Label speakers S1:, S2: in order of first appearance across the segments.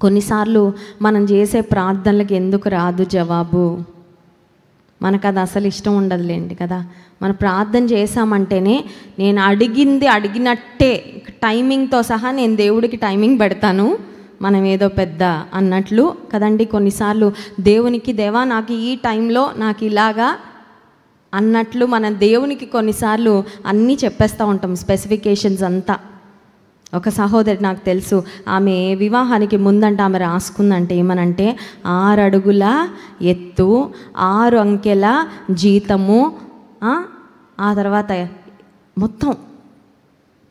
S1: కొన్నిసార్లు మనం చేసే ప్రార్థనలకు ఎందుకు రాదు జవాబు? మనకు అది అసలు ఇష్టం ఉండదులేండి కదా. మన ప్రార్థన చేశామంటేనే నేను అడిగింది అడిగినట్టే టైమింగ్తో సహా నేను దేవుడికి టైమింగ్ పెడతాను, మనం ఏదో పెద్ద అన్నట్లు కదండి. కొన్నిసార్లు దేవునికి దేవా నాకు ఈ టైంలో నాకు ఇలాగా అన్నట్లు మన దేవునికి కొన్నిసార్లు అన్నీ చెప్పేస్తూ ఉంటాం, స్పెసిఫికేషన్స్ అంతా. ఒక సహోదరి నాకు తెలుసు, ఆమె వివాహానికి ముందంటే ఆమె రాసుకుందంటే ఏమనంటే 6 అడుగుల ఎత్తు, 6 అంకెల జీతము, ఆ తర్వాత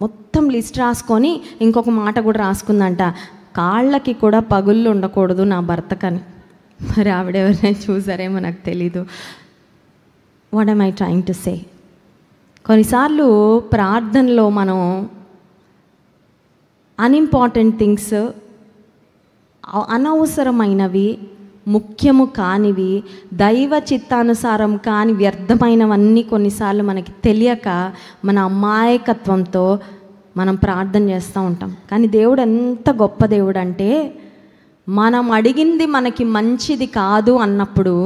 S1: మొత్తం లిస్ట్ రాసుకొని ఇంకొక మాట కూడా రాసుకుందంట, కాళ్ళకి కూడా పగుళ్ళు ఉండకూడదు నా భర్తకని. మరి ఆవిడెవరైనా చూసారేమో నాకు తెలీదు. What am I trying to say? కొన్నిసార్లు ప్రార్థనలో మనం అన్ఇంపార్టెంట్ థింగ్స్, అనవసరమైనవి, ముఖ్యము కానివి, దైవ చిత్తానుసారం కాని వ్యర్థమైనవన్నీ కొన్నిసార్లు మనకి తెలియక మన అమాయకత్వంతో మనం ప్రార్థన చేస్తూ ఉంటాం. కానీ దేవుడు ఎంత గొప్ప దేవుడు అంటే, మనం అడిగింది మనకి మంచిది కాదు అన్నప్పుడు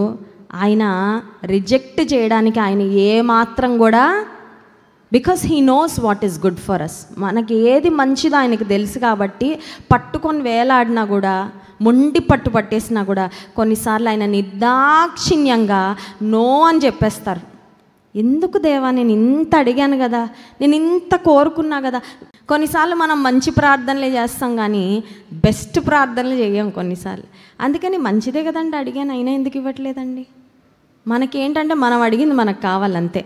S1: ఆయన రిజెక్ట్ చేయడానికి ఆయన ఏమాత్రం కూడా, because he knows what is good for us. మనకి ఏది మంచిదో ఆయనకి తెలుసు కాబట్టి పట్టుకొని వేలాడినా కూడా, మొండి పట్టేసినా కూడా కొన్నిసార్లు ఆయన నిర్దాక్షిణ్యంగా నో అని చెప్పేస్తారు. ఎందుకు దేవా, నేను ఇంత అడిగాను కదా, నేను ఇంత కోరుకున్నా కదా. కొన్నిసార్లు మనం మంచి ప్రార్థనలే చేస్తాం కానీ బెస్ట్ ప్రార్థనలు చేయం కొన్నిసార్లు. అందుకని మంచిదే కదండి అడిగాను, అయినా ఎందుకు ఇవ్వట్లేదండి? మనకేంటంటే మనం అడిగింది మనకు కావాలంతే.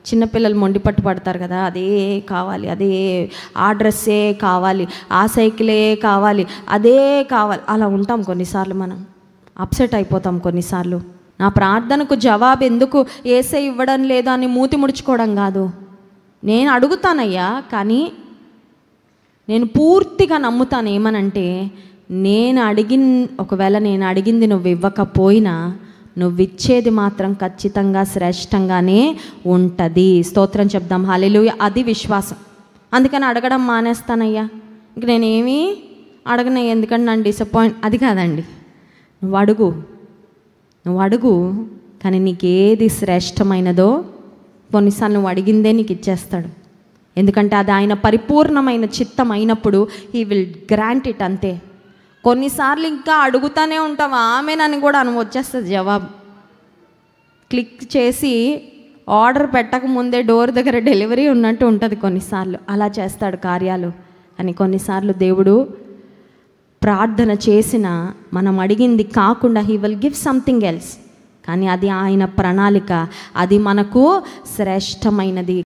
S1: చిన్నపిల్లలు మొండి పడతారు కదా, అదే కావాలి, అదే ఆ డ్రెస్సే కావాలి, ఆ సైకిలే కావాలి, అదే కావాలి, అలా ఉంటాం. కొన్నిసార్లు మనం అప్సెట్ అయిపోతాం. కొన్నిసార్లు నా ప్రార్థనకు జవాబు ఎందుకు ఏసే ఇవ్వడం లేదు అని మూతి ముడుచుకోవడం కాదు, నేను అడుగుతానయ్యా, కానీ నేను పూర్తిగా నమ్ముతాను ఏమనంటే, ఒకవేళ నేను అడిగింది నువ్వు ఇవ్వకపోయినా నువ్వు ఇచ్చేది మాత్రం ఖచ్చితంగా శ్రేష్టంగానే ఉంటుంది. స్తోత్రం చెప్దాం, హల్లెలూయా. అది విశ్వాసం. అందుకని అడగడం మానేస్తానయ్యా, ఇంక నేనేమీ అడగనయ్యా, ఎందుకంటే నన్ను డిసప్పాయింట్, అది కాదండి. నువ్వు అడుగు, కానీ నీకు ఏది శ్రేష్టమైనదో కొన్నిసార్లు నువ్వు అడిగిందే నీకు ఇచ్చేస్తాడు. ఎందుకంటే అది ఆయన పరిపూర్ణమైన చిత్తం అయినప్పుడు హీ విల్ గ్రాంట్ ఇట్, అంతే. కొన్నిసార్లు ఇంకా అడుగుతూనే ఉంటాం, ఆమెనని కూడా వచ్చేస్తుంది జవాబు. క్లిక్ చేసి ఆర్డర్ పెట్టక ముందే డోర్ దగ్గర డెలివరీ ఉన్నట్టు ఉంటుంది కొన్నిసార్లు. అలా చేస్తాడు కార్యాలు. అని కొన్నిసార్లు దేవుడు ప్రార్థన చేసిన మనం అడిగింది కాకుండా he will give something else, కానీ అది ఆయన ప్రణాళిక, అది మనకు శ్రేష్టమైనది.